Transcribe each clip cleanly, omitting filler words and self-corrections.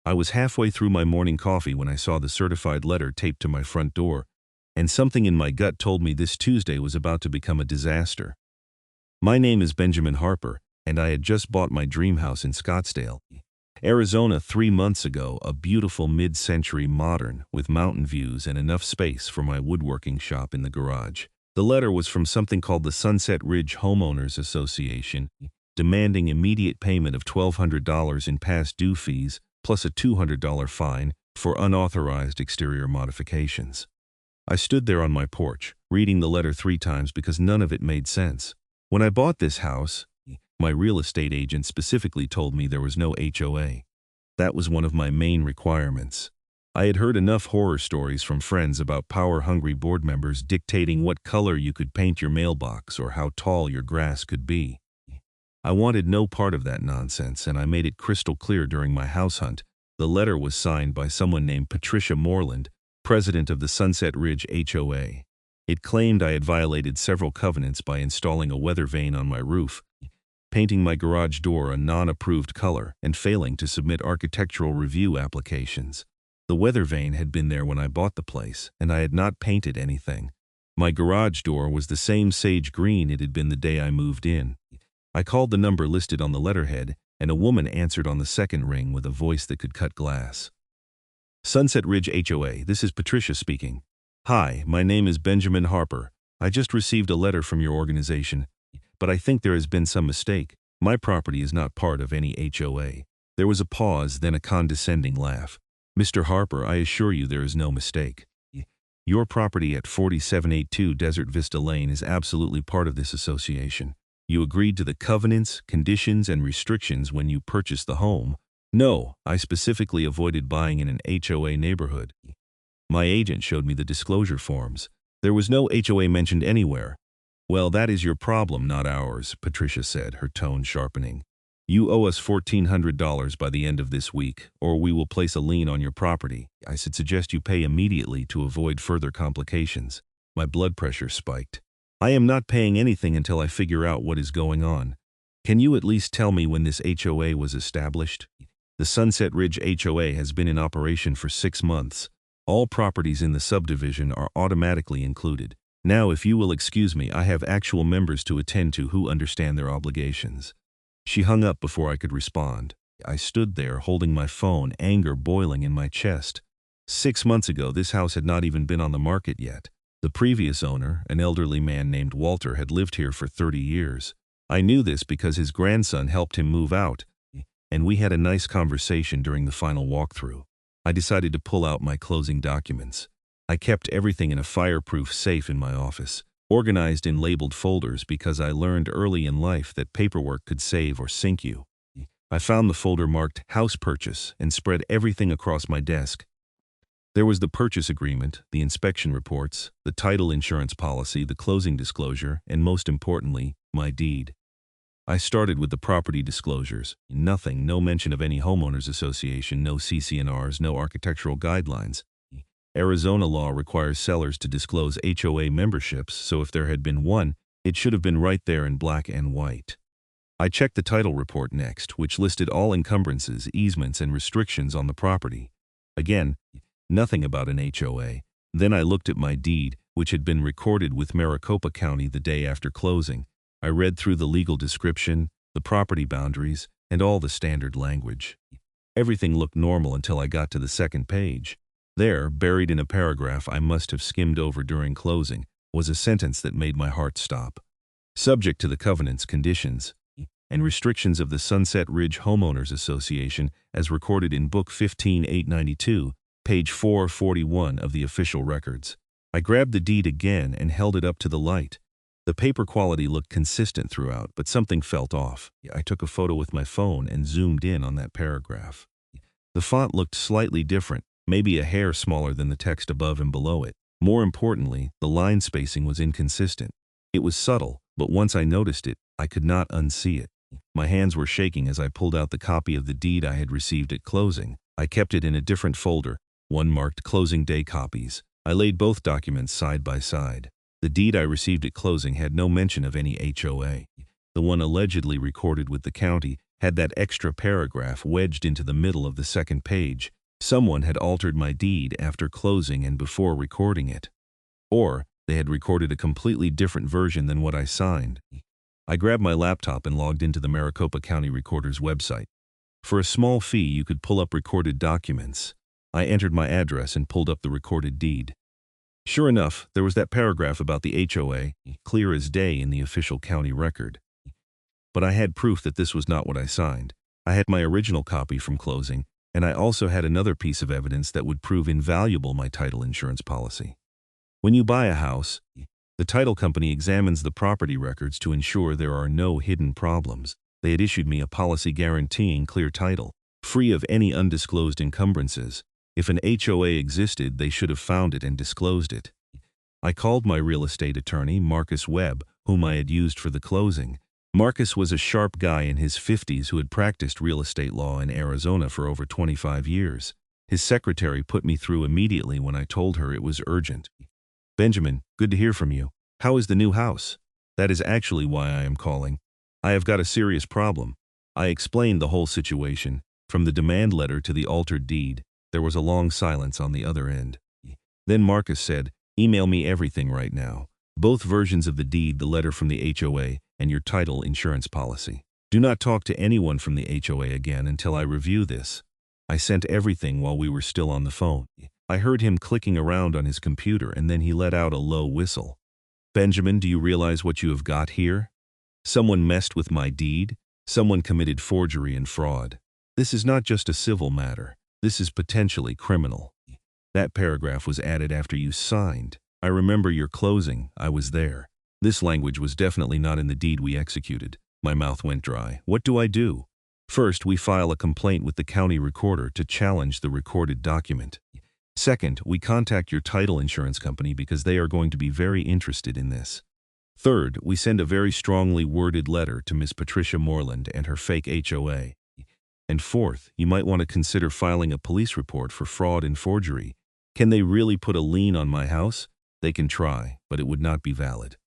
I was halfway through my morning coffee when I saw the certified letter taped to my front door, and something in my gut told me this Tuesday was about to become a disaster. My name is Benjamin Harper, and I had just bought my dream house in Scottsdale, Arizona 3 months ago, a beautiful mid-century modern with mountain views and enough space for my woodworking shop in the garage. The letter was from something called the Sunset Ridge Homeowners Association, demanding immediate payment of $1,200 in past due fees plus a $200 fine for unauthorized exterior modifications. I stood there on my porch, reading the letter 3 times because none of it made sense. When I bought this house, my real estate agent specifically told me there was no HOA. That was one of my main requirements. I had heard enough horror stories from friends about power-hungry board members dictating what color you could paint your mailbox or how tall your grass could be. I wanted no part of that nonsense, and I made it crystal clear during my house hunt. The letter was signed by someone named Patricia Moreland, president of the Sunset Ridge HOA. It claimed I had violated several covenants by installing a weather vane on my roof, painting my garage door a non-approved color, and failing to submit architectural review applications. The weather vane had been there when I bought the place, and I had not painted anything. My garage door was the same sage green it had been the day I moved in. I called the number listed on the letterhead, and a woman answered on the second ring with a voice that could cut glass. Sunset Ridge HOA, this is Patricia speaking. Hi, my name is Benjamin Harper. I just received a letter from your organization, but I think there has been some mistake. My property is not part of any HOA. There was a pause, then a condescending laugh. Mr. Harper, I assure you there is no mistake. Your property at 4782 Desert Vista Lane is absolutely part of this association. You agreed to the covenants, conditions, and restrictions when you purchased the home. No, I specifically avoided buying in an HOA neighborhood. My agent showed me the disclosure forms. There was no HOA mentioned anywhere. Well, that is your problem, not ours, Patricia said, her tone sharpening. You owe us $1,400 by the end of this week, or we will place a lien on your property. I should suggest you pay immediately to avoid further complications. My blood pressure spiked. I am not paying anything until I figure out what is going on. Can you at least tell me when this HOA was established? The Sunset Ridge HOA has been in operation for 6 months. All properties in the subdivision are automatically included. Now, if you will excuse me, I have actual members to attend to who understand their obligations. She hung up before I could respond. I stood there holding my phone, anger boiling in my chest. 6 months ago, this house had not even been on the market yet. The previous owner, an elderly man named Walter, had lived here for 30 years. I knew this because his grandson helped him move out, and we had a nice conversation during the final walkthrough. I decided to pull out my closing documents. I kept everything in a fireproof safe in my office, organized in labeled folders because I learned early in life that paperwork could save or sink you. I found the folder marked House Purchase and spread everything across my desk. There was the purchase agreement, the inspection reports, the title insurance policy, the closing disclosure, and most importantly, my deed. I started with the property disclosures. Nothing, no mention of any homeowners association, no CC&Rs, no architectural guidelines. Arizona law requires sellers to disclose HOA memberships, so if there had been one, it should have been right there in black and white. I checked the title report next, which listed all encumbrances, easements, and restrictions on the property. Again, nothing about an HOA. Then I looked at my deed, which had been recorded with Maricopa County the day after closing. I read through the legal description, the property boundaries, and all the standard language. Everything looked normal until I got to the second page. There, buried in a paragraph I must have skimmed over during closing, was a sentence that made my heart stop. Subject to the covenants, conditions, and restrictions of the Sunset Ridge Homeowners Association as recorded in Book 15-892, page 441 of the official records. I grabbed the deed again and held it up to the light. The paper quality looked consistent throughout, but something felt off. I took a photo with my phone and zoomed in on that paragraph. The font looked slightly different, maybe a hair smaller than the text above and below it. More importantly, the line spacing was inconsistent. It was subtle, but once I noticed it, I could not unsee it. My hands were shaking as I pulled out the copy of the deed I had received at closing. I kept it in a different folder, one marked Closing Day Copies. I laid both documents side by side. The deed I received at closing had no mention of any HOA. The one allegedly recorded with the county had that extra paragraph wedged into the middle of the second page. Someone had altered my deed after closing and before recording it. Or they had recorded a completely different version than what I signed. I grabbed my laptop and logged into the Maricopa County Recorder's website. For a small fee, you could pull up recorded documents. I entered my address and pulled up the recorded deed. Sure enough, there was that paragraph about the HOA, clear as day in the official county record. But I had proof that this was not what I signed. I had my original copy from closing, and I also had another piece of evidence that would prove invaluable my title insurance policy. When you buy a house, the title company examines the property records to ensure there are no hidden problems. They had issued me a policy guaranteeing clear title, free of any undisclosed encumbrances. If an HOA existed, they should have found it and disclosed it. I called my real estate attorney, Marcus Webb, whom I had used for the closing. Marcus was a sharp guy in his 50s who had practiced real estate law in Arizona for over 25 years. His secretary put me through immediately when I told her it was urgent. "Benjamin, good to hear from you. How is the new house?" "That is actually why I am calling. I have got a serious problem." I explained the whole situation, from the demand letter to the altered deed. There was a long silence on the other end. Then Marcus said, "Email me everything right now. Both versions of the deed, the letter from the HOA, and your title insurance policy. Do not talk to anyone from the HOA again until I review this." I sent everything while we were still on the phone. I heard him clicking around on his computer, and then he let out a low whistle. "Benjamin, do you realize what you have got here? Someone messed with my deed. Someone committed forgery and fraud. This is not just a civil matter. This is potentially criminal. That paragraph was added after you signed. I remember your closing. I was there. This language was definitely not in the deed we executed." My mouth went dry. What do I do? First, we file a complaint with the county recorder to challenge the recorded document. Second, we contact your title insurance company because they are going to be very interested in this. Third, we send a very strongly worded letter to Miss Patricia Moreland and her fake HOA. And fourth, you might want to consider filing a police report for fraud and forgery. Can they really put a lien on my house? They can try, but it would not be valid.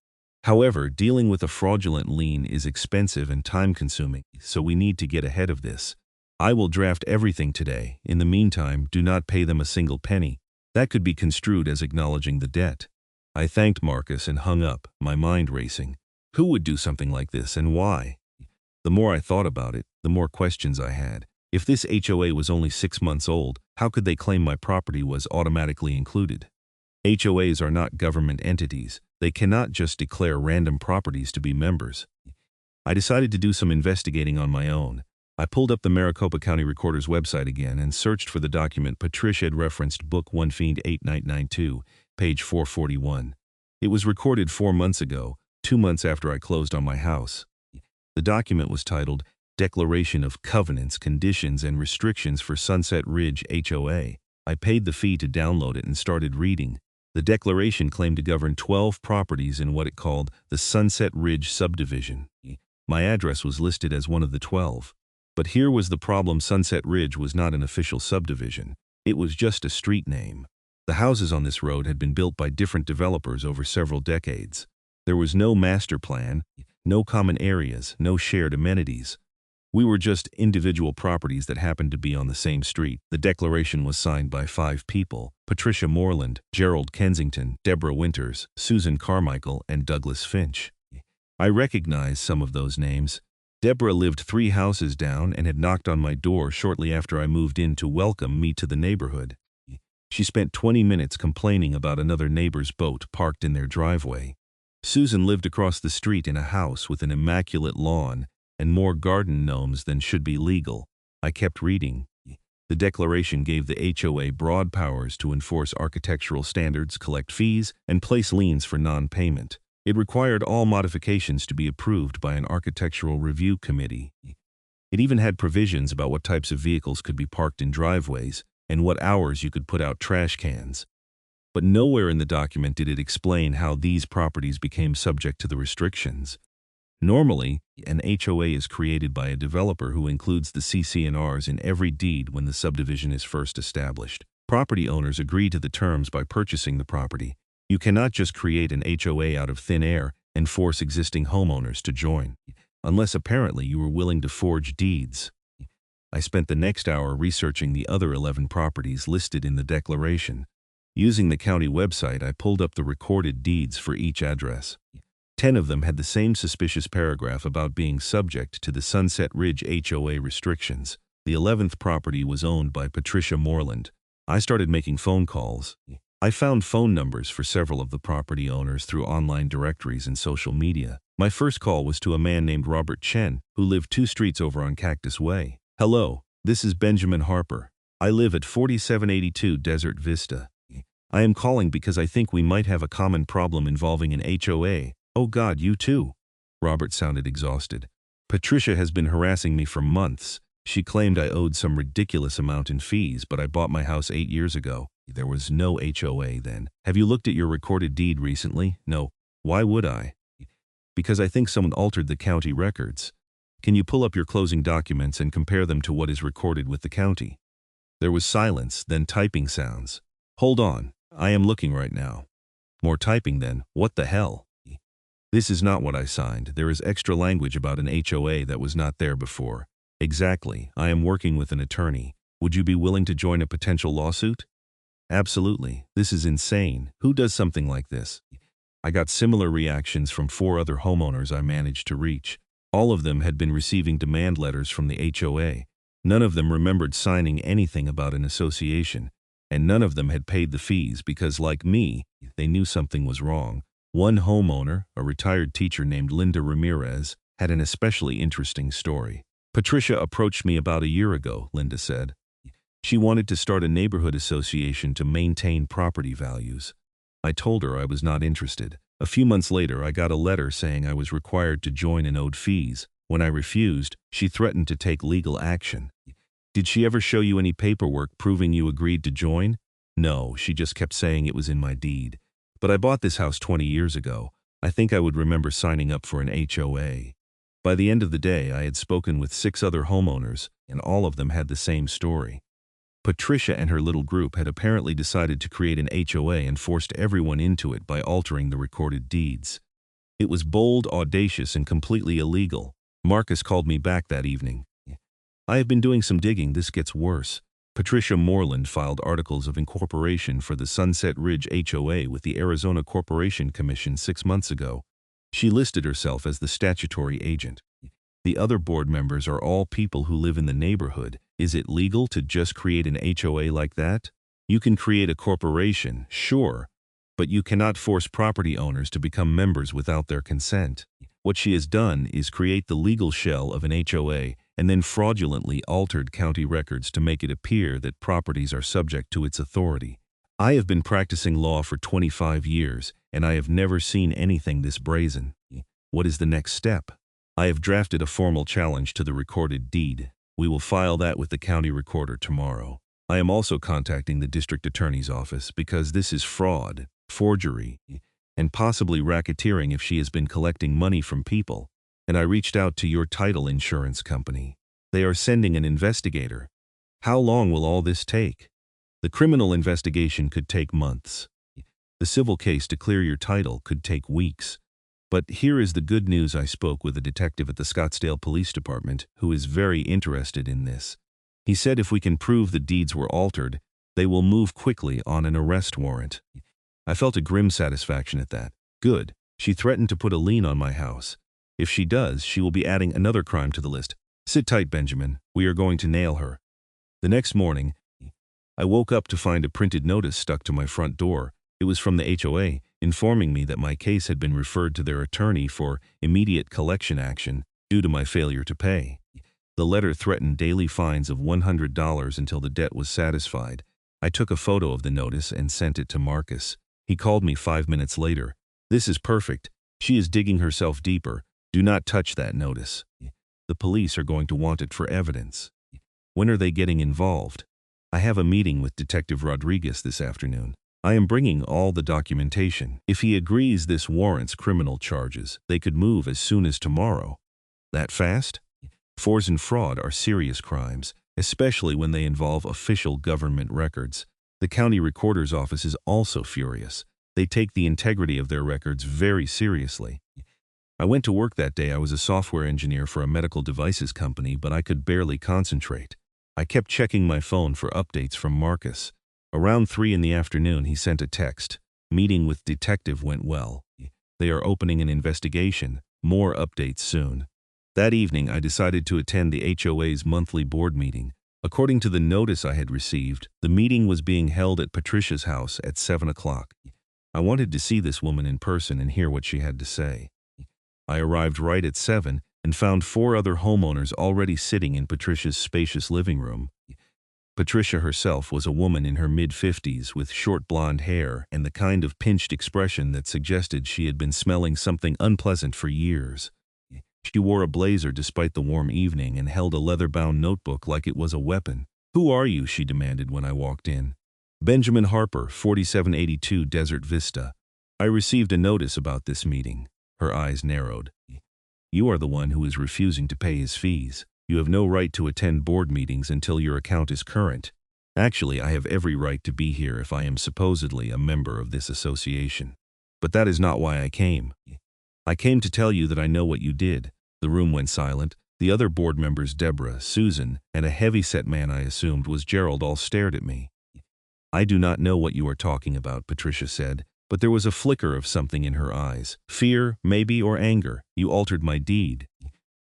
However, dealing with a fraudulent lien is expensive and time-consuming, so we need to get ahead of this. I will draft everything today. In the meantime, do not pay them a single penny. That could be construed as acknowledging the debt. I thanked Marcus and hung up, my mind racing. Who would do something like this, and why? The more I thought about it, the more questions I had. If this HOA was only 6 months old, how could they claim my property was automatically included? HOAs are not government entities. They cannot just declare random properties to be members. I decided to do some investigating on my own. I pulled up the Maricopa County Recorder's website again and searched for the document Patricia had referenced, Book 1 Fiend 8992, page 441. It was recorded 4 months ago, 2 months after I closed on my house. The document was titled Declaration of Covenants, Conditions, and Restrictions for Sunset Ridge HOA. I paid the fee to download it and started reading. The declaration claimed to govern 12 properties in what it called the Sunset Ridge subdivision. My address was listed as one of the 12. But here was the problem: Sunset Ridge was not an official subdivision. It was just a street name. The houses on this road had been built by different developers over several decades. There was no master plan, no common areas, no shared amenities. We were just individual properties that happened to be on the same street. The declaration was signed by 5 people: Patricia Moreland, Gerald Kensington, Deborah Winters, Susan Carmichael, and Douglas Finch. I recognized some of those names. Deborah lived 3 houses down and had knocked on my door shortly after I moved in to welcome me to the neighborhood. She spent 20 minutes complaining about another neighbor's boat parked in their driveway. Susan lived across the street in a house with an immaculate lawn and more garden gnomes than should be legal. I kept reading. The declaration gave the HOA broad powers to enforce architectural standards, collect fees, and place liens for non-payment. It required all modifications to be approved by an architectural review committee. It even had provisions about what types of vehicles could be parked in driveways and what hours you could put out trash cans. But nowhere in the document did it explain how these properties became subject to the restrictions. Normally, an HOA is created by a developer who includes the CC&Rs in every deed when the subdivision is first established. Property owners agree to the terms by purchasing the property. You cannot just create an HOA out of thin air and force existing homeowners to join. unless apparently you were willing to forge deeds. I spent the next hour researching the other 11 properties listed in the declaration. Using the county website, I pulled up the recorded deeds for each address. 10 of them had the same suspicious paragraph about being subject to the Sunset Ridge HOA restrictions. The 11th property was owned by Patricia Moreland. I started making phone calls. I found phone numbers for several of the property owners through online directories and social media. My first call was to a man named Robert Chen, who lived 2 streets over on Cactus Way. "Hello, this is Benjamin Harper. I live at 4782 Desert Vista. I am calling because I think we might have a common problem involving an HOA. Oh God, you too." Robert sounded exhausted. "Patricia has been harassing me for months. She claimed I owed some ridiculous amount in fees, but I bought my house 8 years ago. There was no HOA then. Have you looked at your recorded deed recently?" "No." "Why would I?" "Because I think someone altered the county records. Can you pull up your closing documents and compare them to what is recorded with the county?" There was silence, then typing sounds. "Hold on, I am looking right now." More typing then. "What the hell? This is not what I signed. There is extra language about an HOA that was not there before." "Exactly. I am working with an attorney. Would you be willing to join a potential lawsuit?" "Absolutely. This is insane. Who does something like this?" I got similar reactions from 4 other homeowners I managed to reach. All of them had been receiving demand letters from the HOA. None of them remembered signing anything about an association, and none of them had paid the fees because, like me, they knew something was wrong. One homeowner, a retired teacher named Linda Ramirez, had an especially interesting story. "Patricia approached me about a year ago," Linda said. "She wanted to start a neighborhood association to maintain property values. I told her I was not interested. A few months later, I got a letter saying I was required to join and owed fees. When I refused, she threatened to take legal action." "Did she ever show you any paperwork proving you agreed to join?" "No, she just kept saying it was in my deed. But I bought this house 20 years ago. I think I would remember signing up for an HOA." By the end of the day, I had spoken with 6 other homeowners, and all of them had the same story. Patricia and her little group had apparently decided to create an HOA and forced everyone into it by altering the recorded deeds. It was bold, audacious, and completely illegal. Marcus called me back that evening. "I have been doing some digging. This gets worse. Patricia Moreland filed articles of incorporation for the Sunset Ridge HOA with the Arizona Corporation Commission 6 months ago. She listed herself as the statutory agent. The other board members are all people who live in the neighborhood. Is it legal to just create an HOA like that? You can create a corporation, sure, but you cannot force property owners to become members without their consent. What she has done is create the legal shell of an HOA and then fraudulently altered county records to make it appear that properties are subject to its authority. I have been practicing law for 25 years, and I have never seen anything this brazen. What is the next step? I have drafted a formal challenge to the recorded deed. We will file that with the county recorder tomorrow. I am also contacting the district attorney's office because this is fraud, forgery, and possibly racketeering if she has been collecting money from people. And I reached out to your title insurance company. They are sending an investigator. How long will all this take? The criminal investigation could take months. The civil case to clear your title could take weeks. But here is the good news. I spoke with a detective at the Scottsdale Police Department who is very interested in this. He said if we can prove the deeds were altered, they will move quickly on an arrest warrant. I felt a grim satisfaction at that. Good. She threatened to put a lien on my house. If she does, she will be adding another crime to the list. Sit tight, Benjamin. We are going to nail her. The next morning, I woke up to find a printed notice stuck to my front door. It was from the HOA, informing me that my case had been referred to their attorney for immediate collection action due to my failure to pay. The letter threatened daily fines of $100 until the debt was satisfied. I took a photo of the notice and sent it to Marcus. He called me 5 minutes later. "This is perfect. She is digging herself deeper. Do not touch that notice. The police are going to want it for evidence." "When are they getting involved?" "I have a meeting with Detective Rodriguez this afternoon. I am bringing all the documentation. If he agrees this warrants criminal charges, they could move as soon as tomorrow." "That fast?" Force and fraud are serious crimes, especially when they involve official government records. The county recorder's office is also furious. They take the integrity of their records very seriously. I went to work that day. I was a software engineer for a medical devices company, but I could barely concentrate. I kept checking my phone for updates from Marcus. Around 3 in the afternoon, he sent a text. Meeting with detective went well. They are opening an investigation. More updates soon. That evening, I decided to attend the HOA's monthly board meeting. According to the notice I had received, the meeting was being held at Patricia's house at 7 o'clock. I wanted to see this woman in person and hear what she had to say. I arrived right at 7 and found 4 other homeowners already sitting in Patricia's spacious living room. Patricia herself was a woman in her mid-50s with short blonde hair and the kind of pinched expression that suggested she had been smelling something unpleasant for years. She wore a blazer despite the warm evening and held a leather-bound notebook like it was a weapon. "Who are you?" she demanded when I walked in. "Benjamin Harper, 4782 Desert Vista. I received a notice about this meeting." Her eyes narrowed. "You are the one who is refusing to pay his fees. You have no right to attend board meetings until your account is current. Actually, I have every right to be here if I am supposedly a member of this association. But that is not why I came. I came to tell you that I know what you did." The room went silent. The other board members, Deborah, Susan, and a heavy-set man I assumed was Gerald, all stared at me. "I do not know what you are talking about," Patricia said, but there was a flicker of something in her eyes. "Fear, maybe, or anger. You altered my deed.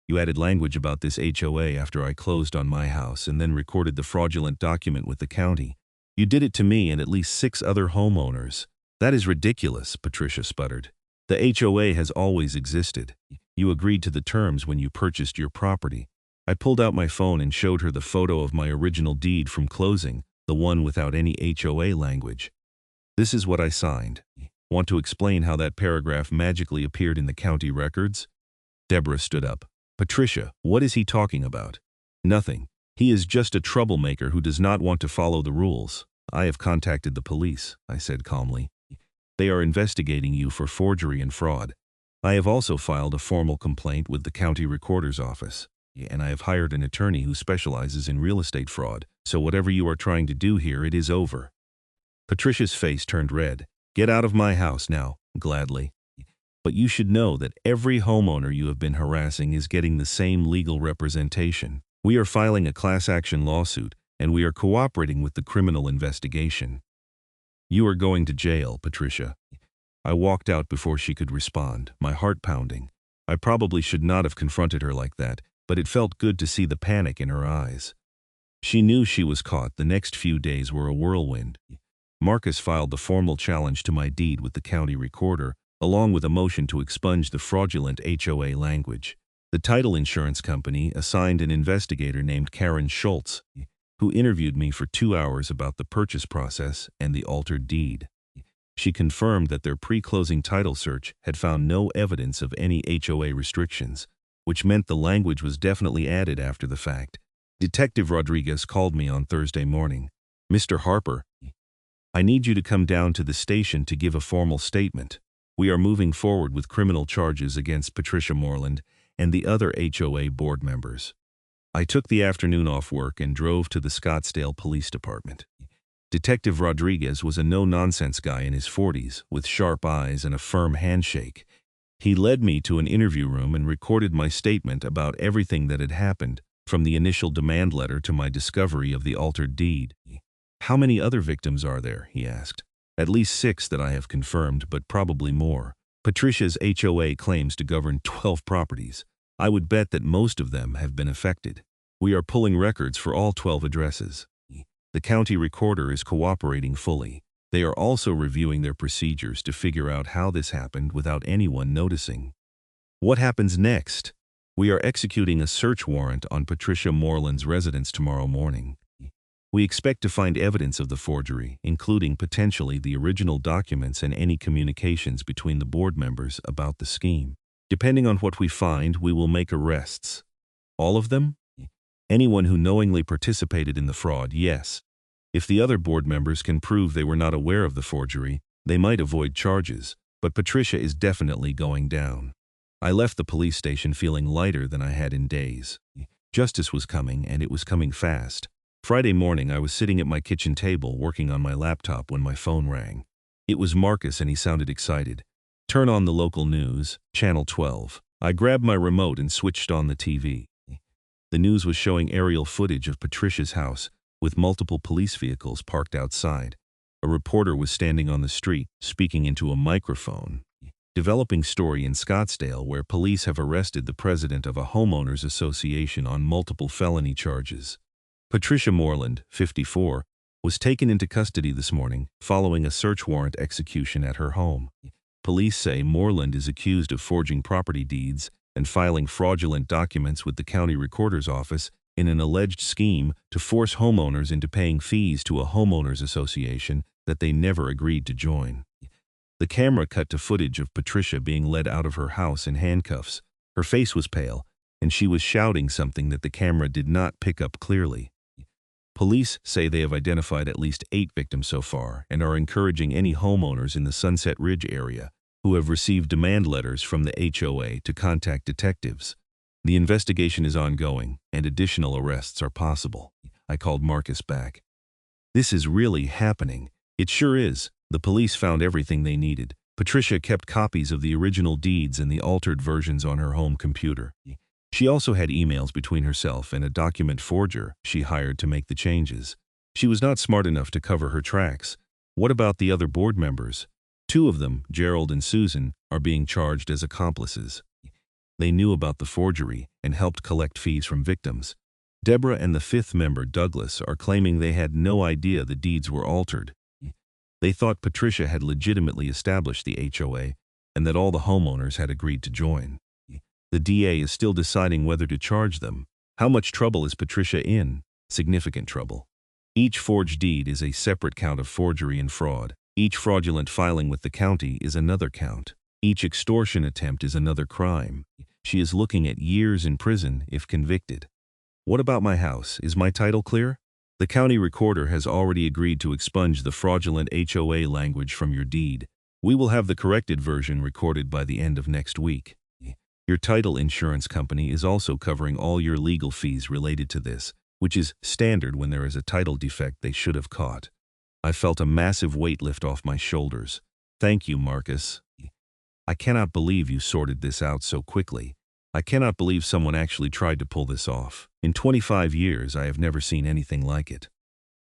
You added language about this HOA after I closed on my house and then recorded the fraudulent document with the county. You did it to me and at least 6 other homeowners." "That is ridiculous," Patricia sputtered. "The HOA has always existed. You agreed to the terms when you purchased your property." I pulled out my phone and showed her the photo of my original deed from closing, the one without any HOA language. "This is what I signed. Want to explain how that paragraph magically appeared in the county records?" Deborah stood up. "Patricia, what is he talking about?" "Nothing. He is just a troublemaker who does not want to follow the rules." "I have contacted the police," I said calmly. "They are investigating you for forgery and fraud. I have also filed a formal complaint with the county recorder's office, and I have hired an attorney who specializes in real estate fraud, so whatever you are trying to do here, it is over." Patricia's face turned red. "Get out of my house now." "Gladly. But you should know that every homeowner you have been harassing is getting the same legal representation. We are filing a class action lawsuit, and we are cooperating with the criminal investigation." "You are going to jail, Patricia." I walked out before she could respond, my heart pounding. I probably should not have confronted her like that, but it felt good to see the panic in her eyes. She knew she was caught. The next few days were a whirlwind. Marcus filed the formal challenge to my deed with the county recorder, along with a motion to expunge the fraudulent HOA language. The title insurance company assigned an investigator named Karen Schultz, who interviewed me for 2 hours about the purchase process and the altered deed. She confirmed that their pre-closing title search had found no evidence of any HOA restrictions, which meant the language was definitely added after the fact. Detective Rodriguez called me on Thursday morning. "Mr. Harper, I need you to come down to the station to give a formal statement. We are moving forward with criminal charges against Patricia Moreland and the other HOA board members." I took the afternoon off work and drove to the Scottsdale Police Department. Detective Rodriguez was a no-nonsense guy in his 40s, with sharp eyes and a firm handshake. He led me to an interview room and recorded my statement about everything that had happened, from the initial demand letter to my discovery of the altered deed. "How many other victims are there?" he asked. "At least 6 that I have confirmed, but probably more. Patricia's HOA claims to govern 12 properties. I would bet that most of them have been affected. We are pulling records for all 12 addresses. The county recorder is cooperating fully. They are also reviewing their procedures to figure out how this happened without anyone noticing." "What happens next?" "We are executing a search warrant on Patricia Moreland's residence tomorrow morning. We expect to find evidence of the forgery, including potentially the original documents and any communications between the board members about the scheme. Depending on what we find, we will make arrests." "All of them?" "Anyone who knowingly participated in the fraud, yes. If the other board members can prove they were not aware of the forgery, they might avoid charges, but Patricia is definitely going down." I left the police station feeling lighter than I had in days. Justice was coming, and it was coming fast. Friday morning, I was sitting at my kitchen table working on my laptop when my phone rang. It was Marcus, and he sounded excited. "Turn on the local news, Channel 12. I grabbed my remote and switched on the TV. The news was showing aerial footage of Patricia's house, with multiple police vehicles parked outside. A reporter was standing on the street, speaking into a microphone. Developing story in Scottsdale where police have arrested the president of a homeowners association on multiple felony charges. Patricia Moreland, 54, was taken into custody this morning following a search warrant execution at her home. Police say Moreland is accused of forging property deeds and filing fraudulent documents with the county recorder's office in an alleged scheme to force homeowners into paying fees to a homeowners association that they never agreed to join. The camera cut to footage of Patricia being led out of her house in handcuffs. Her face was pale, and she was shouting something that the camera did not pick up clearly. Police say they have identified at least 8 victims so far and are encouraging any homeowners in the Sunset Ridge area who have received demand letters from the HOA to contact detectives. The investigation is ongoing, and additional arrests are possible. I called Marcus back. This is really happening. It sure is. The police found everything they needed. Patricia kept copies of the original deeds and the altered versions on her home computer. She also had emails between herself and a document forger she hired to make the changes. She was not smart enough to cover her tracks. What about the other board members? 2 of them, Gerald and Susan, are being charged as accomplices. They knew about the forgery and helped collect fees from victims. Deborah and the 5th member, Douglas, are claiming they had no idea the deeds were altered. They thought Patricia had legitimately established the HOA and that all the homeowners had agreed to join. The DA is still deciding whether to charge them. How much trouble is Patricia in? Significant trouble. Each forged deed is a separate count of forgery and fraud. Each fraudulent filing with the county is another count. Each extortion attempt is another crime. She is looking at years in prison if convicted. What about my house? Is my title clear? The county recorder has already agreed to expunge the fraudulent HOA language from your deed. We will have the corrected version recorded by the end of next week. Your title insurance company is also covering all your legal fees related to this, which is standard when there is a title defect they should have caught. I felt a massive weight lift off my shoulders. Thank you, Marcus. I cannot believe you sorted this out so quickly. I cannot believe someone actually tried to pull this off. In 25 years, I have never seen anything like it.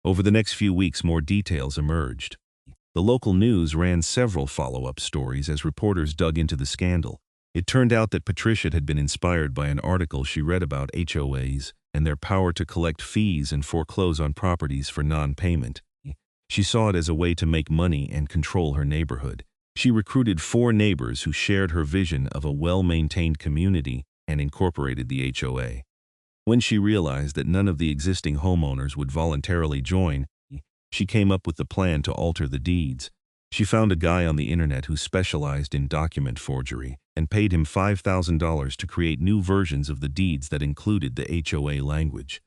Over the next few weeks, more details emerged. The local news ran several follow-up stories as reporters dug into the scandal. It turned out that Patricia had been inspired by an article she read about HOAs and their power to collect fees and foreclose on properties for non-payment. She saw it as a way to make money and control her neighborhood. She recruited 4 neighbors who shared her vision of a well-maintained community and incorporated the HOA. When she realized that none of the existing homeowners would voluntarily join, she came up with the plan to alter the deeds. She found a guy on the internet who specialized in document forgery and paid him $5,000 to create new versions of the deeds that included the HOA language.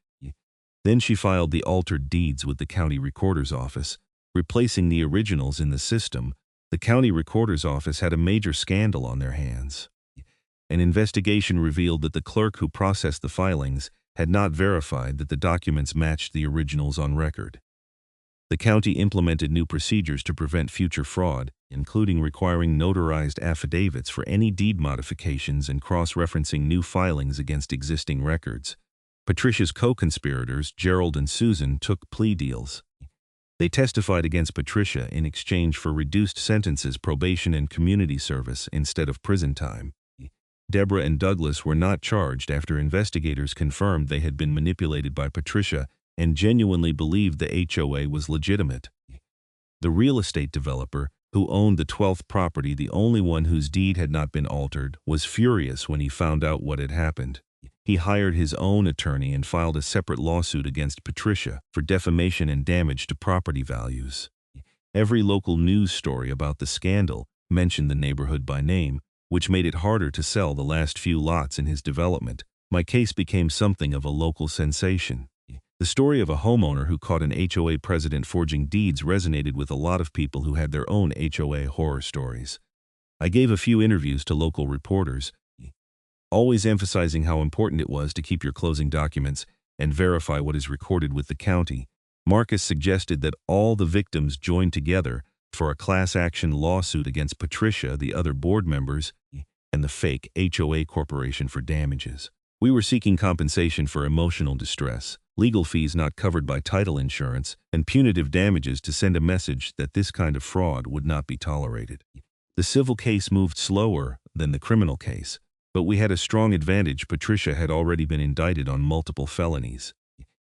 Then she filed the altered deeds with the county recorder's office, replacing the originals in the system. The county recorder's office had a major scandal on their hands. An investigation revealed that the clerk who processed the filings had not verified that the documents matched the originals on record. The county implemented new procedures to prevent future fraud, including requiring notarized affidavits for any deed modifications and cross-referencing new filings against existing records. Patricia's co-conspirators, Gerald and Susan, took plea deals. They testified against Patricia in exchange for reduced sentences, probation, and community service instead of prison time. Deborah and Douglas were not charged after investigators confirmed they had been manipulated by Patricia and genuinely believed the HOA was legitimate. The real estate developer, who owned the 12th property, the only one whose deed had not been altered, was furious when he found out what had happened. He hired his own attorney and filed a separate lawsuit against Patricia for defamation and damage to property values. Every local news story about the scandal mentioned the neighborhood by name, which made it harder to sell the last few lots in his development. My case became something of a local sensation. The story of a homeowner who caught an HOA president forging deeds resonated with a lot of people who had their own HOA horror stories. I gave a few interviews to local reporters, always emphasizing how important it was to keep your closing documents and verify what is recorded with the county. Marcus suggested that all the victims join together for a class action lawsuit against Patricia, the other board members, and the fake HOA corporation for damages. We were seeking compensation for emotional distress, legal fees not covered by title insurance, and punitive damages to send a message that this kind of fraud would not be tolerated. The civil case moved slower than the criminal case, but we had a strong advantage. Patricia had already been indicted on multiple felonies.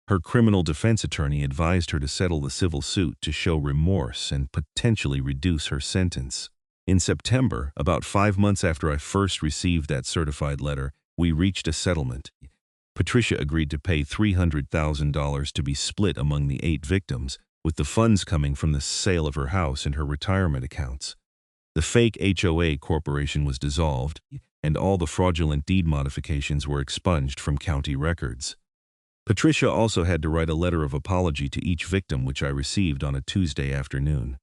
Her criminal defense attorney advised her to settle the civil suit to show remorse and potentially reduce her sentence. In September, about 5 months after I first received that certified letter, we reached a settlement. Patricia agreed to pay $300,000 to be split among the 8 victims, with the funds coming from the sale of her house and her retirement accounts. The fake HOA corporation was dissolved, and all the fraudulent deed modifications were expunged from county records. Patricia also had to write a letter of apology to each victim, which I received on a Tuesday afternoon.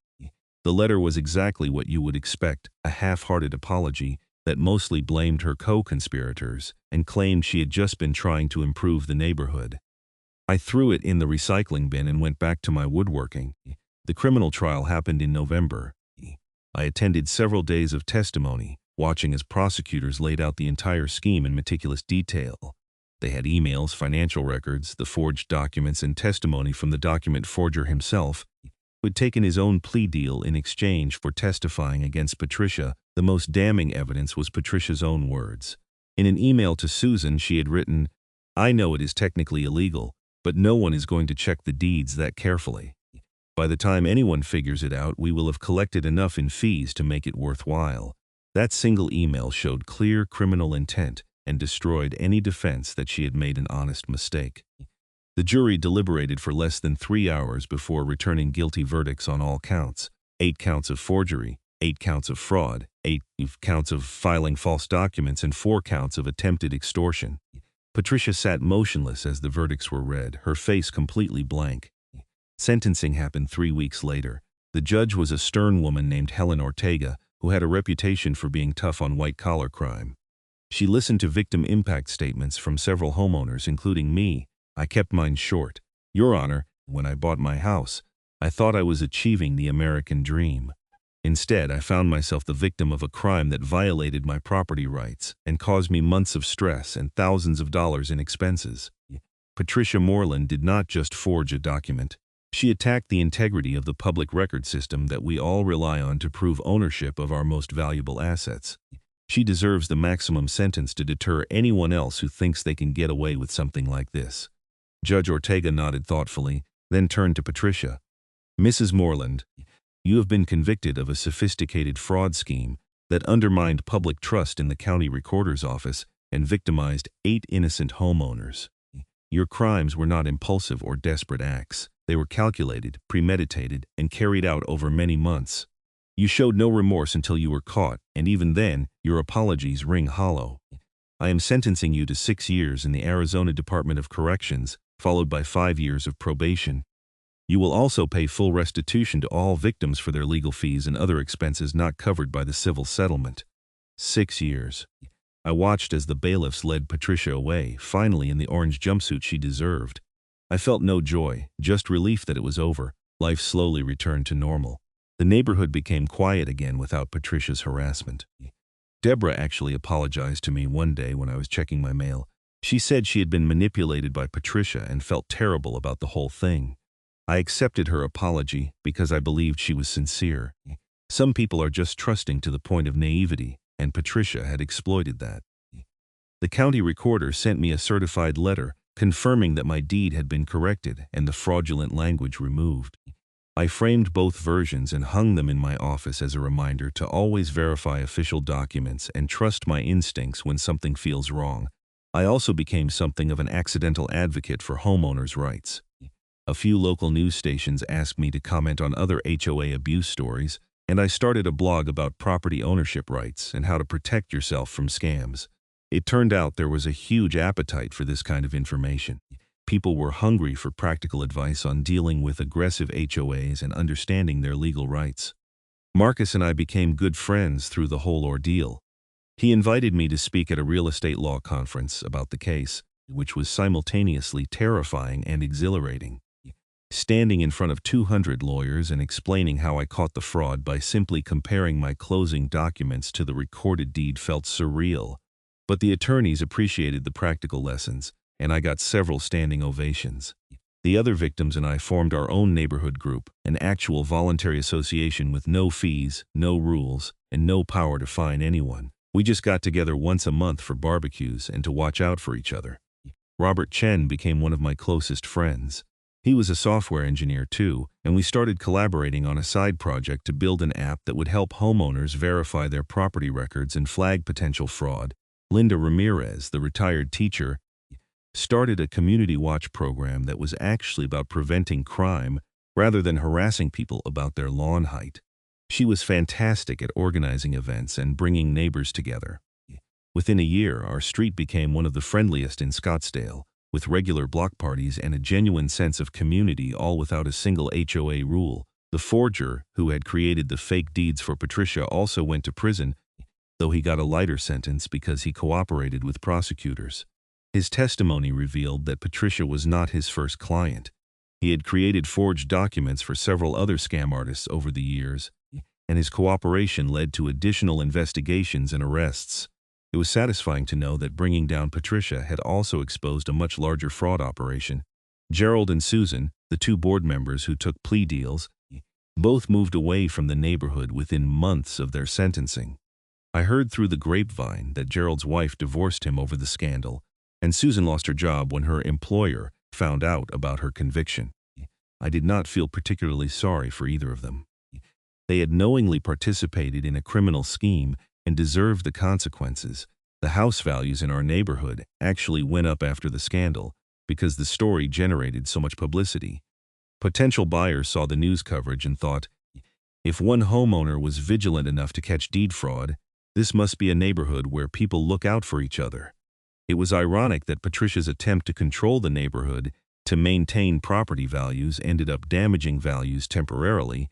The letter was exactly what you would expect, a half-hearted apology that mostly blamed her co-conspirators and claimed she had just been trying to improve the neighborhood. I threw it in the recycling bin and went back to my woodworking. The criminal trial happened in November. I attended several days of testimony, watching as prosecutors laid out the entire scheme in meticulous detail. They had emails, financial records, the forged documents, and testimony from the document forger himself, who had taken his own plea deal in exchange for testifying against Patricia. The most damning evidence was Patricia's own words. In an email to Susan, she had written, "I know it is technically illegal, but no one is going to check the deeds that carefully. By the time anyone figures it out, we will have collected enough in fees to make it worthwhile." That single email showed clear criminal intent and destroyed any defense that she had made an honest mistake. The jury deliberated for less than 3 hours before returning guilty verdicts on all counts: 8 counts of forgery, 8 counts of fraud, 8 counts of filing false documents, and 4 counts of attempted extortion. Patricia sat motionless as the verdicts were read, her face completely blank. Sentencing happened 3 weeks later. The judge was a stern woman named Helen Ortega, who had a reputation for being tough on white-collar crime. She listened to victim impact statements from several homeowners, including me. I kept mine short. "Your Honor, when I bought my house, I thought I was achieving the American dream. Instead, I found myself the victim of a crime that violated my property rights and caused me months of stress and thousands of dollars in expenses." Patricia Moreland did not just forge a document. She attacked the integrity of the public record system that we all rely on to prove ownership of our most valuable assets. She deserves the maximum sentence to deter anyone else who thinks they can get away with something like this. Judge Ortega nodded thoughtfully, then turned to Patricia. "Mrs. Moreland, you have been convicted of a sophisticated fraud scheme that undermined public trust in the county recorder's office and victimized 8 innocent homeowners. Your crimes were not impulsive or desperate acts. They were calculated, premeditated, and carried out over many months. You showed no remorse until you were caught, and even then, your apologies ring hollow. I am sentencing you to 6 years in the Arizona Department of Corrections, followed by 5 years of probation. You will also pay full restitution to all victims for their legal fees and other expenses not covered by the civil settlement." 6 years. I watched as the bailiffs led Patricia away, finally in the orange jumpsuit she deserved. I felt no joy, just relief that it was over. Life slowly returned to normal. The neighborhood became quiet again without Patricia's harassment. Deborah actually apologized to me one day when I was checking my mail. She said she had been manipulated by Patricia and felt terrible about the whole thing. I accepted her apology because I believed she was sincere. Some people are just trusting to the point of naivety, and Patricia had exploited that. The county recorder sent me a certified letter confirming that my deed had been corrected and the fraudulent language removed. I framed both versions and hung them in my office as a reminder to always verify official documents and trust my instincts when something feels wrong. I also became something of an accidental advocate for homeowners' rights. A few local news stations asked me to comment on other HOA abuse stories, and I started a blog about property ownership rights and how to protect yourself from scams. It turned out there was a huge appetite for this kind of information. People were hungry for practical advice on dealing with aggressive HOAs and understanding their legal rights. Marcus and I became good friends through the whole ordeal. He invited me to speak at a real estate law conference about the case, which was simultaneously terrifying and exhilarating. standing in front of 200 lawyers and explaining how I caught the fraud by simply comparing my closing documents to the recorded deed felt surreal. But the attorneys appreciated the practical lessons, and I got several standing ovations. The other victims and I formed our own neighborhood group, an actual voluntary association with no fees, no rules, and no power to fine anyone. We just got together once a month for barbecues and to watch out for each other. Robert Chen became one of my closest friends. He was a software engineer too, and we started collaborating on a side project to build an app that would help homeowners verify their property records and flag potential fraud. Linda Ramirez, the retired teacher, started a community watch program that was actually about preventing crime rather than harassing people about their lawn height. She was fantastic at organizing events and bringing neighbors together. Within a year, our street became one of the friendliest in Scottsdale, with regular block parties and a genuine sense of community, all without a single HOA rule. The forger who had created the fake deeds for Patricia also went to prison, though he got a lighter sentence because he cooperated with prosecutors. His testimony revealed that Patricia was not his first client. He had created forged documents for several other scam artists over the years, and his cooperation led to additional investigations and arrests. It was satisfying to know that bringing down Patricia had also exposed a much larger fraud operation. Gerald and Susan, the two board members who took plea deals, both moved away from the neighborhood within months of their sentencing. I heard through the grapevine that Gerald's wife divorced him over the scandal, and Susan lost her job when her employer found out about her conviction. I did not feel particularly sorry for either of them. They had knowingly participated in a criminal scheme and deserved the consequences. The house values in our neighborhood actually went up after the scandal because the story generated so much publicity. Potential buyers saw the news coverage and thought, if one homeowner was vigilant enough to catch deed fraud, this must be a neighborhood where people look out for each other. It was ironic that Patricia's attempt to control the neighborhood to maintain property values ended up damaging values temporarily,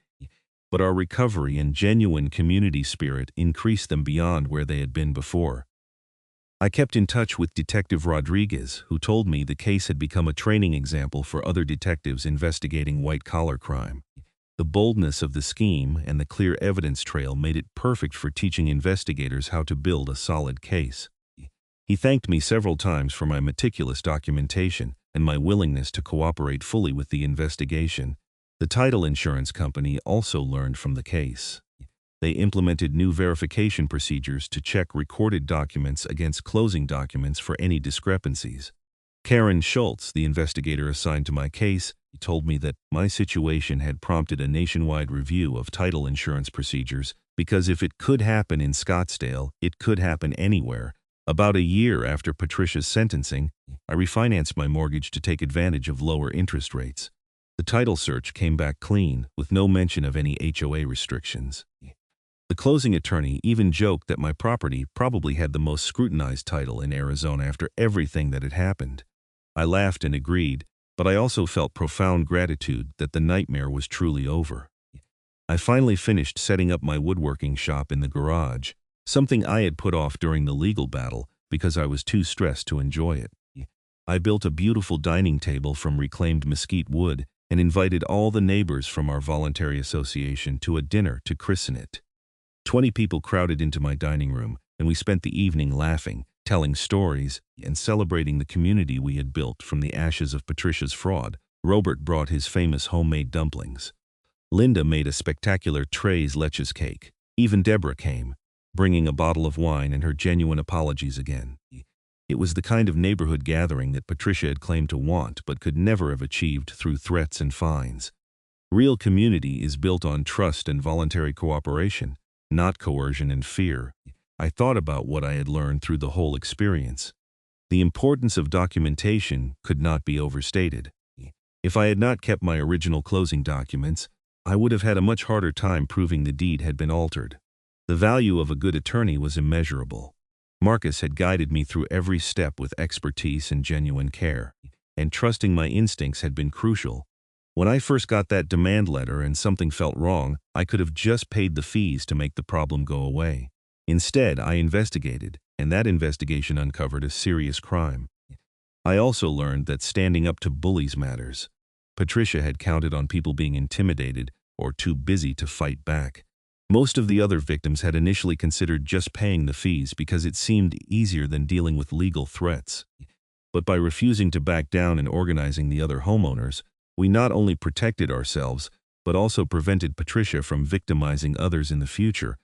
but our recovery and genuine community spirit increased them beyond where they had been before. I kept in touch with Detective Rodriguez, who told me the case had become a training example for other detectives investigating white-collar crime. The boldness of the scheme and the clear evidence trail made it perfect for teaching investigators how to build a solid case. He thanked me several times for my meticulous documentation and my willingness to cooperate fully with the investigation. The title insurance company also learned from the case. They implemented new verification procedures to check recorded documents against closing documents for any discrepancies. Karen Schultz, the investigator assigned to my case, told me that my situation had prompted a nationwide review of title insurance procedures because if it could happen in Scottsdale, it could happen anywhere. About a year after Patricia's sentencing, I refinanced my mortgage to take advantage of lower interest rates. The title search came back clean, with no mention of any HOA restrictions. The closing attorney even joked that my property probably had the most scrutinized title in Arizona after everything that had happened. I laughed and agreed, but I also felt profound gratitude that the nightmare was truly over. I finally finished setting up my woodworking shop in the garage, something I had put off during the legal battle because I was too stressed to enjoy it. I built a beautiful dining table from reclaimed mesquite wood and invited all the neighbors from our voluntary association to a dinner to christen it. 20 people crowded into my dining room, and we spent the evening laughing, telling stories, and celebrating the community we had built from the ashes of Patricia's fraud. Robert brought his famous homemade dumplings. Linda made a spectacular tres leches cake. Even Deborah came, bringing a bottle of wine and her genuine apologies again. It was the kind of neighborhood gathering that Patricia had claimed to want but could never have achieved through threats and fines. Real community is built on trust and voluntary cooperation, not coercion and fear. I thought about what I had learned through the whole experience. The importance of documentation could not be overstated. If I had not kept my original closing documents, I would have had a much harder time proving the deed had been altered. The value of a good attorney was immeasurable. Marcus had guided me through every step with expertise and genuine care, and trusting my instincts had been crucial. When I first got that demand letter and something felt wrong, I could have just paid the fees to make the problem go away. Instead, I investigated, and that investigation uncovered a serious crime. I also learned that standing up to bullies matters. Patricia had counted on people being intimidated or too busy to fight back. Most of the other victims had initially considered just paying the fees because it seemed easier than dealing with legal threats. But by refusing to back down and organizing the other homeowners, we not only protected ourselves, but also prevented Patricia from victimizing others in the future.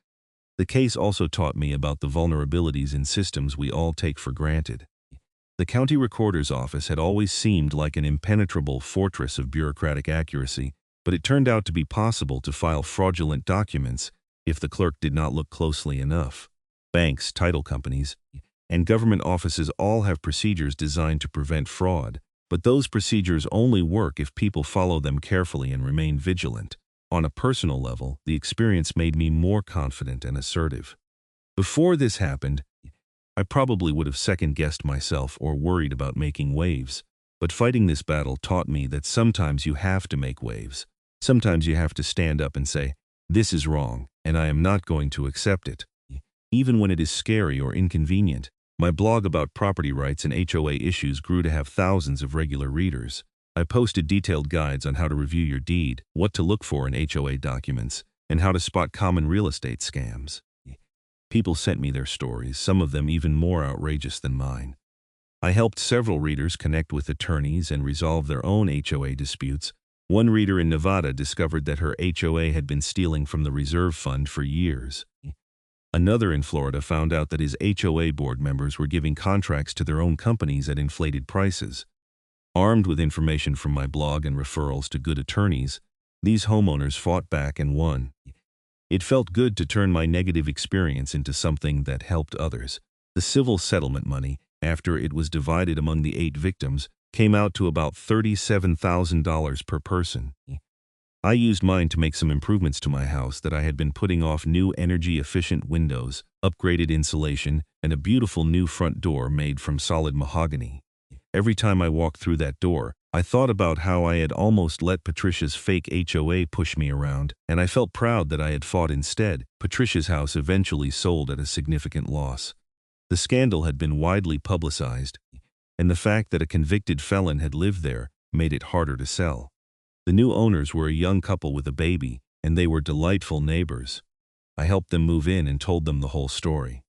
The case also taught me about the vulnerabilities in systems we all take for granted. The county recorder's office had always seemed like an impenetrable fortress of bureaucratic accuracy, but it turned out to be possible to file fraudulent documents if the clerk did not look closely enough. Banks, title companies, and government offices all have procedures designed to prevent fraud, but those procedures only work if people follow them carefully and remain vigilant. On a personal level, the experience made me more confident and assertive. Before this happened, I probably would have second-guessed myself or worried about making waves, but fighting this battle taught me that sometimes you have to make waves. Sometimes you have to stand up and say, "This is wrong, and I am not going to accept it," even when it is scary or inconvenient. My blog about property rights and HOA issues grew to have thousands of regular readers. I posted detailed guides on how to review your deed, what to look for in HOA documents, and how to spot common real estate scams. People sent me their stories, some of them even more outrageous than mine. I helped several readers connect with attorneys and resolve their own HOA disputes. One reader in Nevada discovered that her HOA had been stealing from the reserve fund for years. Another in Florida found out that his HOA board members were giving contracts to their own companies at inflated prices. Armed with information from my blog and referrals to good attorneys, these homeowners fought back and won. It felt good to turn my negative experience into something that helped others. The civil settlement money, after it was divided among the 8 victims, came out to about $37,000 per person. I used mine to make some improvements to my house that I had been putting off: new energy-efficient windows, upgraded insulation, and a beautiful new front door made from solid mahogany. Every time I walked through that door, I thought about how I had almost let Patricia's fake HOA push me around, and I felt proud that I had fought instead. Patricia's house eventually sold at a significant loss. The scandal had been widely publicized, and the fact that a convicted felon had lived there made it harder to sell. The new owners were a young couple with a baby, and they were delightful neighbors. I helped them move in and told them the whole story.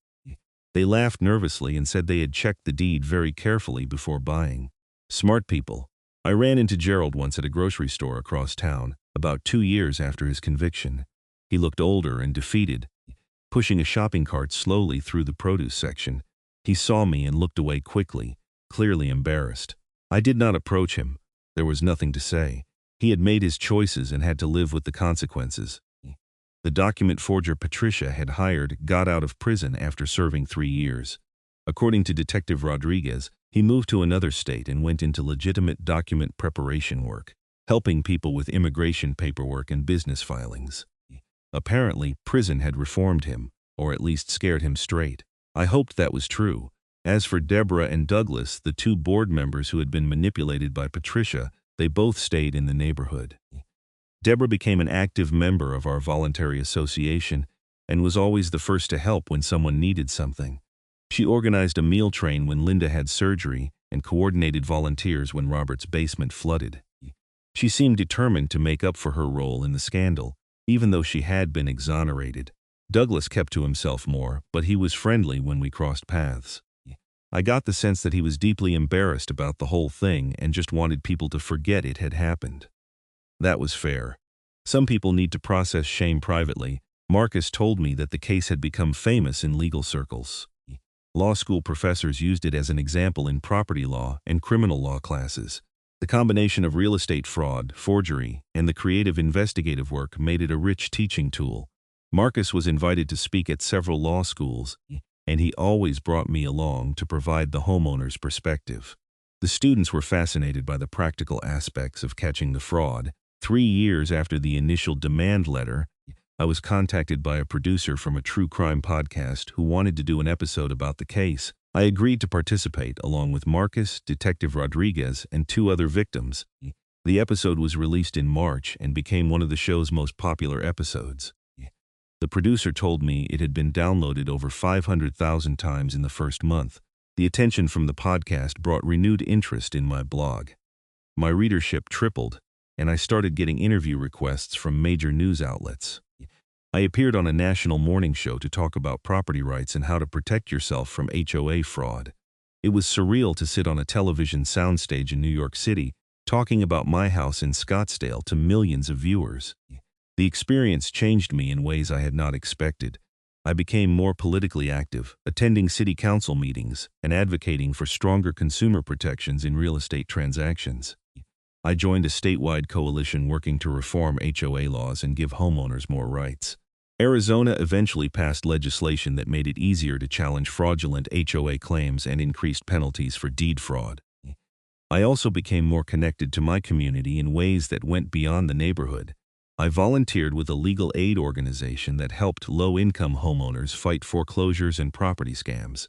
They laughed nervously and said they had checked the deed very carefully before buying. Smart people. I ran into Gerald once at a grocery store across town, about 2 years after his conviction. He looked older and defeated, pushing a shopping cart slowly through the produce section. He saw me and looked away quickly, clearly embarrassed. I did not approach him. There was nothing to say. He had made his choices and had to live with the consequences. The document forger Patricia had hired got out of prison after serving 3 years. According to Detective Rodriguez, he moved to another state and went into legitimate document preparation work, helping people with immigration paperwork and business filings. Apparently, prison had reformed him, or at least scared him straight. I hoped that was true. As for Deborah and Douglas, the 2 board members who had been manipulated by Patricia, they both stayed in the neighborhood. Deborah became an active member of our voluntary association and was always the first to help when someone needed something. She organized a meal train when Linda had surgery and coordinated volunteers when Robert's basement flooded. She seemed determined to make up for her role in the scandal, even though she had been exonerated. Douglas kept to himself more, but he was friendly when we crossed paths. I got the sense that he was deeply embarrassed about the whole thing and just wanted people to forget it had happened. That was fair. Some people need to process shame privately. Marcus told me that the case had become famous in legal circles. Law school professors used it as an example in property law and criminal law classes. The combination of real estate fraud, forgery, and the creative investigative work made it a rich teaching tool. Marcus was invited to speak at several law schools, and he always brought me along to provide the homeowner's perspective. The students were fascinated by the practical aspects of catching the fraud. 3 years after the initial demand letter, I was contacted by a producer from a true crime podcast who wanted to do an episode about the case. I agreed to participate along with Marcus, Detective Rodriguez, and 2 other victims. The episode was released in March and became one of the show's most popular episodes. The producer told me it had been downloaded over 500,000 times in the first month. The attention from the podcast brought renewed interest in my blog. My readership tripled, and I started getting interview requests from major news outlets. I appeared on a national morning show to talk about property rights and how to protect yourself from HOA fraud. It was surreal to sit on a television soundstage in New York City, talking about my house in Scottsdale to millions of viewers. The experience changed me in ways I had not expected. I became more politically active, attending city council meetings and advocating for stronger consumer protections in real estate transactions. I joined a statewide coalition working to reform HOA laws and give homeowners more rights. Arizona eventually passed legislation that made it easier to challenge fraudulent HOA claims and increased penalties for deed fraud. I also became more connected to my community in ways that went beyond the neighborhood. I volunteered with a legal aid organization that helped low-income homeowners fight foreclosures and property scams.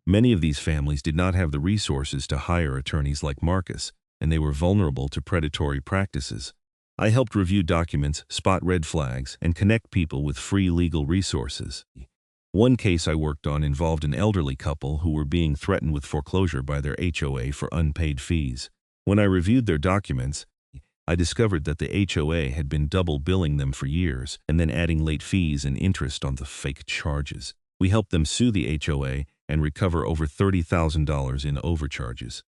Many of these families did not have the resources to hire attorneys like Marcus, and they were vulnerable to predatory practices. I helped review documents, spot red flags, and connect people with free legal resources. One case I worked on involved an elderly couple who were being threatened with foreclosure by their HOA for unpaid fees. When I reviewed their documents, I discovered that the HOA had been double billing them for years and then adding late fees and interest on the fake charges. We helped them sue the HOA and recover over $30,000 in overcharges.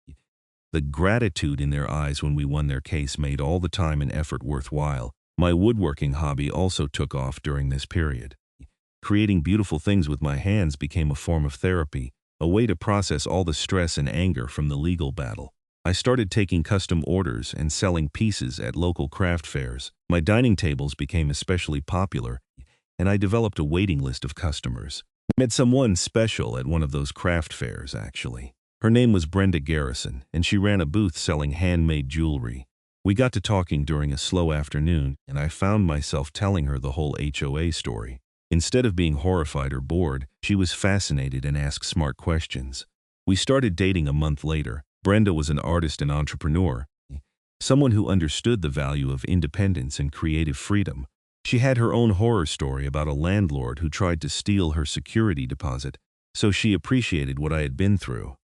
The gratitude in their eyes when we won their case made all the time and effort worthwhile. My woodworking hobby also took off during this period. Creating beautiful things with my hands became a form of therapy, a way to process all the stress and anger from the legal battle. I started taking custom orders and selling pieces at local craft fairs. My dining tables became especially popular, and I developed a waiting list of customers. I met someone special at one of those craft fairs, actually. Her name was Brenda Garrison, and she ran a booth selling handmade jewelry. We got to talking during a slow afternoon, and I found myself telling her the whole HOA story. Instead of being horrified or bored, she was fascinated and asked smart questions. We started dating a month later. Brenda was an artist and entrepreneur, someone who understood the value of independence and creative freedom. She had her own horror story about a landlord who tried to steal her security deposit, so she appreciated what I had been through.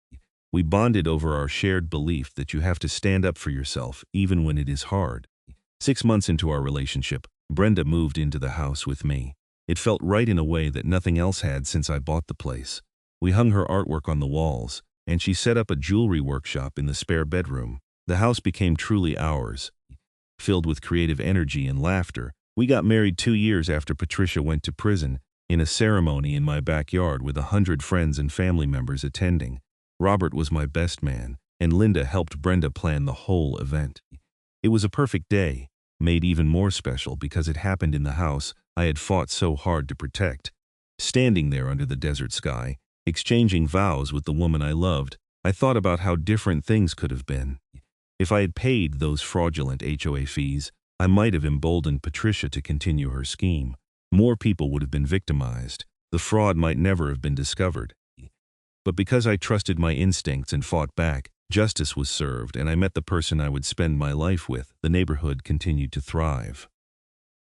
We bonded over our shared belief that you have to stand up for yourself even when it is hard. 6 months into our relationship, Brenda moved into the house with me. It felt right in a way that nothing else had since I bought the place. We hung her artwork on the walls, and she set up a jewelry workshop in the spare bedroom. The house became truly ours, filled with creative energy and laughter. We got married 2 years after Patricia went to prison, in a ceremony in my backyard with 100 friends and family members attending. Robert was my best man, and Linda helped Brenda plan the whole event. It was a perfect day, made even more special because it happened in the house I had fought so hard to protect. Standing there under the desert sky, exchanging vows with the woman I loved, I thought about how different things could have been. If I had paid those fraudulent HOA fees, I might have emboldened Patricia to continue her scheme. More people would have been victimized. The fraud might never have been discovered. But because I trusted my instincts and fought back, justice was served and I met the person I would spend my life with. The neighborhood continued to thrive.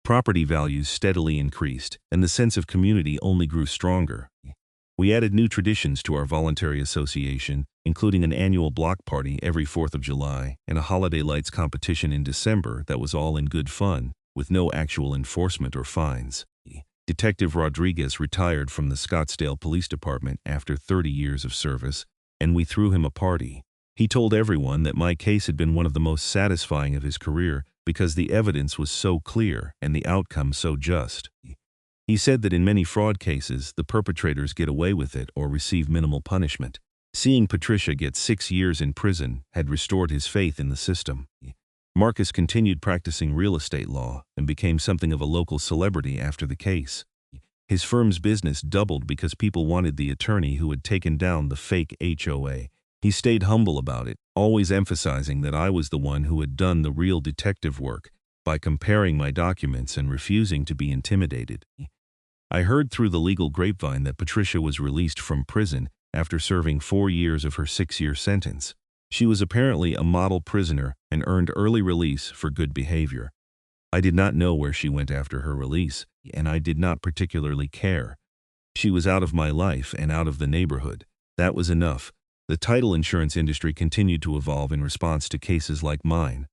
Property values steadily increased, and the sense of community only grew stronger. We added new traditions to our voluntary association, including an annual block party every 4th of July and a holiday lights competition in December that was all in good fun, with no actual enforcement or fines. Detective Rodriguez retired from the Scottsdale Police Department after 30 years of service, and we threw him a party. He told everyone that my case had been one of the most satisfying of his career because the evidence was so clear and the outcome so just. He said that in many fraud cases, the perpetrators get away with it or receive minimal punishment. Seeing Patricia get 6 years in prison had restored his faith in the system. Marcus continued practicing real estate law and became something of a local celebrity after the case. His firm's business doubled because people wanted the attorney who had taken down the fake HOA. He stayed humble about it, always emphasizing that I was the one who had done the real detective work by comparing my documents and refusing to be intimidated. I heard through the legal grapevine that Patricia was released from prison after serving 4 years of her 6-year sentence. She was apparently a model prisoner and earned early release for good behavior. I did not know where she went after her release, and I did not particularly care. She was out of my life and out of the neighborhood. That was enough. The title insurance industry continued to evolve in response to cases like mine.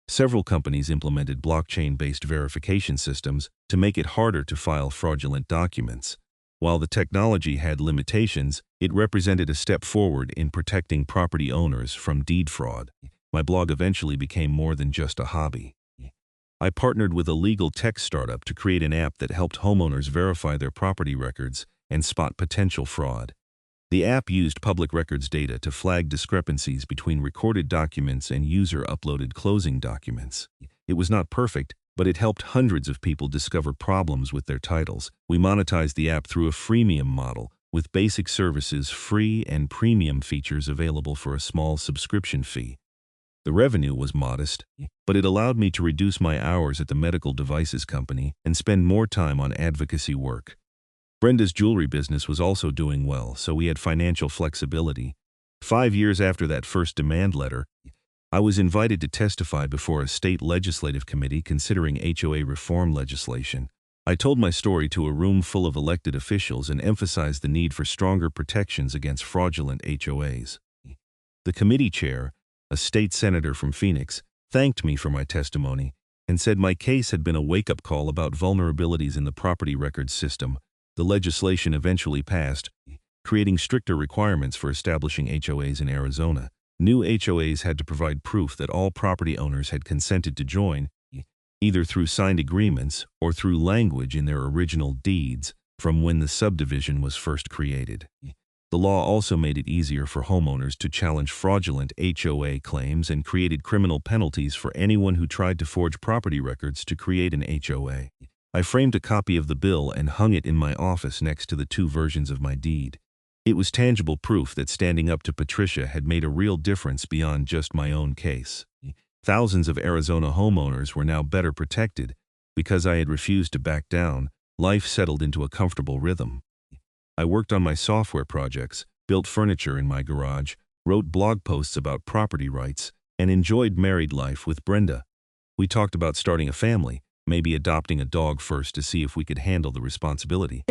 Several companies implemented blockchain-based verification systems to make it harder to file fraudulent documents. While the technology had limitations, it represented a step forward in protecting property owners from deed fraud. My blog eventually became more than just a hobby. I partnered with a legal tech startup to create an app that helped homeowners verify their property records and spot potential fraud. The app used public records data to flag discrepancies between recorded documents and user-uploaded closing documents. It was not perfect, but it helped hundreds of people discover problems with their titles. We monetized the app through a freemium model, with basic services free and premium features available for a small subscription fee. The revenue was modest, but it allowed me to reduce my hours at the medical devices company and spend more time on advocacy work. Brenda's jewelry business was also doing well, so we had financial flexibility. 5 years after that first demand letter, I was invited to testify before a state legislative committee considering HOA reform legislation. I told my story to a room full of elected officials and emphasized the need for stronger protections against fraudulent HOAs. The committee chair, a state senator from Phoenix, thanked me for my testimony and said my case had been a wake-up call about vulnerabilities in the property records system. The legislation eventually passed, creating stricter requirements for establishing HOAs in Arizona. New HOAs had to provide proof that all property owners had consented to join, either through signed agreements or through language in their original deeds from when the subdivision was first created. The law also made it easier for homeowners to challenge fraudulent HOA claims and created criminal penalties for anyone who tried to forge property records to create an HOA. I framed a copy of the bill and hung it in my office next to the 2 versions of my deed. It was tangible proof that standing up to Patricia had made a real difference beyond just my own case. Thousands of Arizona homeowners were now better protected. Because I had refused to back down, life settled into a comfortable rhythm. I worked on my software projects, built furniture in my garage, wrote blog posts about property rights, and enjoyed married life with Brenda. We talked about starting a family, maybe adopting a dog first to see if we could handle the responsibility.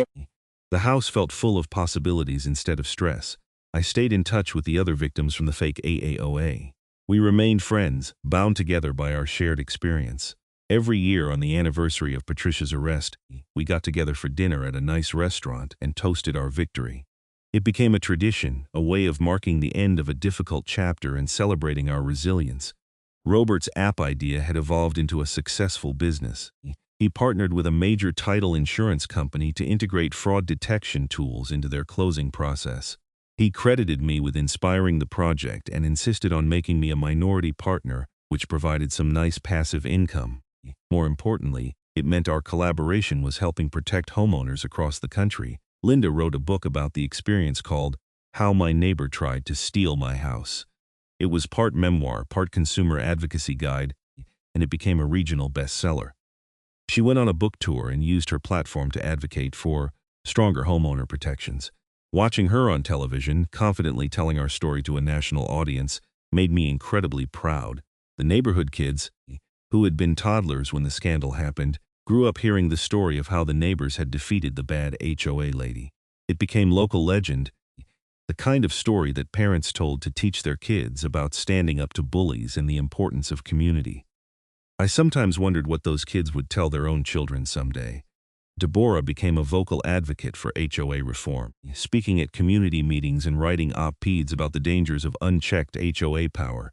The house felt full of possibilities instead of stress. I stayed in touch with the other victims from the fake AAOA. We remained friends, bound together by our shared experience. Every year on the anniversary of Patricia's arrest, we got together for dinner at a nice restaurant and toasted our victory. It became a tradition, a way of marking the end of a difficult chapter and celebrating our resilience. Robert's app idea had evolved into a successful business. He partnered with a major title insurance company to integrate fraud detection tools into their closing process. He credited me with inspiring the project and insisted on making me a minority partner, which provided some nice passive income. More importantly, it meant our collaboration was helping protect homeowners across the country. Linda wrote a book about the experience called How My Neighbor Tried to Steal My House. It was part memoir, part consumer advocacy guide, and it became a regional bestseller. She went on a book tour and used her platform to advocate for stronger homeowner protections. Watching her on television, confidently telling our story to a national audience, made me incredibly proud. The neighborhood kids, who had been toddlers when the scandal happened, grew up hearing the story of how the neighbors had defeated the bad HOA lady. It became local legend, the kind of story that parents told to teach their kids about standing up to bullies and the importance of community. I sometimes wondered what those kids would tell their own children someday. Deborah became a vocal advocate for HOA reform, speaking at community meetings and writing op-eds about the dangers of unchecked HOA power.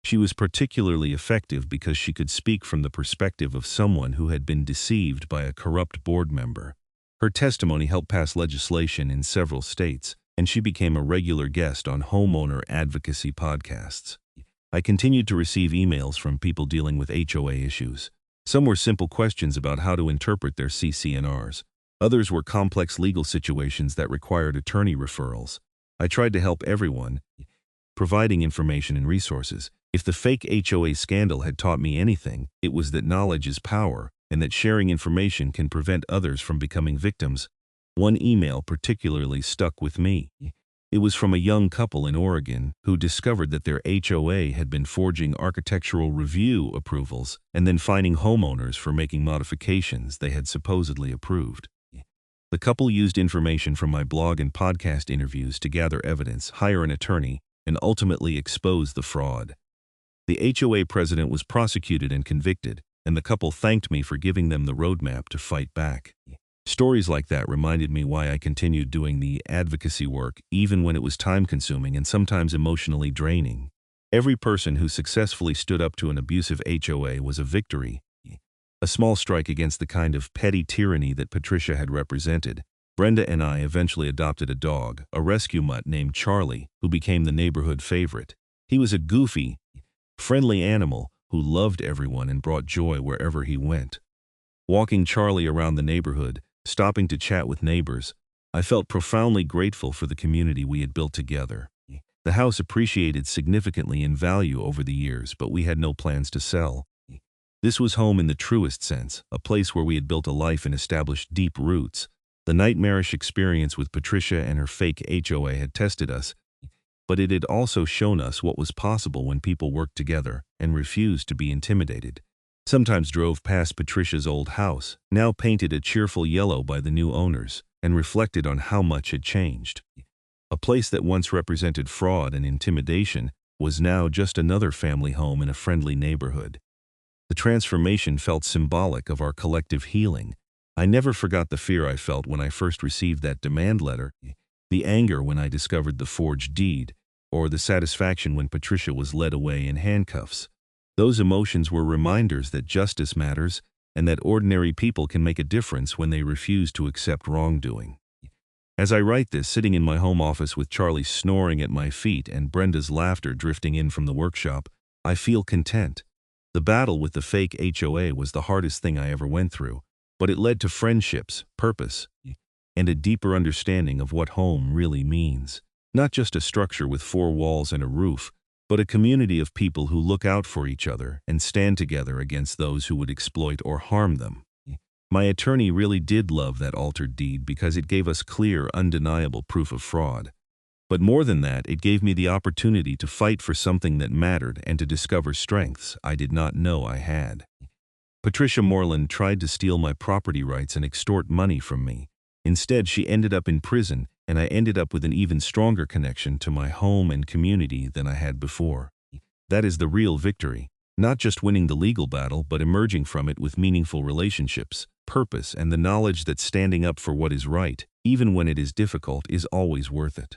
She was particularly effective because she could speak from the perspective of someone who had been deceived by a corrupt board member. Her testimony helped pass legislation in several states, and she became a regular guest on homeowner advocacy podcasts. I continued to receive emails from people dealing with HOA issues. Some were simple questions about how to interpret their CC&Rs. Others were complex legal situations that required attorney referrals. I tried to help everyone, providing information and resources. If the fake HOA scandal had taught me anything, it was that knowledge is power and that sharing information can prevent others from becoming victims. One email particularly stuck with me. It was from a young couple in Oregon who discovered that their HOA had been forging architectural review approvals and then fining homeowners for making modifications they had supposedly approved. The couple used information from my blog and podcast interviews to gather evidence, hire an attorney, and ultimately expose the fraud. The HOA president was prosecuted and convicted, and the couple thanked me for giving them the roadmap to fight back. Stories like that reminded me why I continued doing the advocacy work even when it was time-consuming and sometimes emotionally draining. Every person who successfully stood up to an abusive HOA was a victory, a small strike against the kind of petty tyranny that Patricia had represented. Brenda and I eventually adopted a dog, a rescue mutt named Charlie, who became the neighborhood favorite. He was a goofy, friendly animal who loved everyone and brought joy wherever he went. Walking Charlie around the neighborhood, stopping to chat with neighbors, I felt profoundly grateful for the community we had built together. The house appreciated significantly in value over the years, but we had no plans to sell. This was home in the truest sense, a place where we had built a life and established deep roots. The nightmarish experience with Patricia and her fake HOA had tested us, but it had also shown us what was possible when people worked together and refused to be intimidated. Sometimes drove past Patricia's old house, now painted a cheerful yellow by the new owners, and reflected on how much had changed. A place that once represented fraud and intimidation was now just another family home in a friendly neighborhood. The transformation felt symbolic of our collective healing. I never forgot the fear I felt when I first received that demand letter, the anger when I discovered the forged deed, or the satisfaction when Patricia was led away in handcuffs. Those emotions were reminders that justice matters and that ordinary people can make a difference when they refuse to accept wrongdoing. As I write this, sitting in my home office with Charlie snoring at my feet and Brenda's laughter drifting in from the workshop, I feel content. The battle with the fake HOA was the hardest thing I ever went through, but it led to friendships, purpose, and a deeper understanding of what home really means. Not just a structure with four walls and a roof, but a community of people who look out for each other and stand together against those who would exploit or harm them. My attorney really did love that altered deed because it gave us clear, undeniable proof of fraud. But more than that, it gave me the opportunity to fight for something that mattered and to discover strengths I did not know I had. Patricia Moreland tried to steal my property rights and extort money from me. Instead, she ended up in prison, and I ended up with an even stronger connection to my home and community than I had before. That is the real victory, not just winning the legal battle, but emerging from it with meaningful relationships, purpose, and the knowledge that standing up for what is right, even when it is difficult, is always worth it.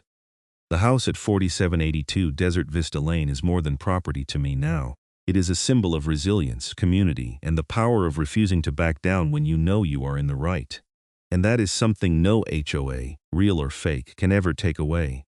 The house at 4782 Desert Vista Lane is more than property to me now. It is a symbol of resilience, community, and the power of refusing to back down when you know you are in the right. And that is something no HOA, real or fake, can ever take away.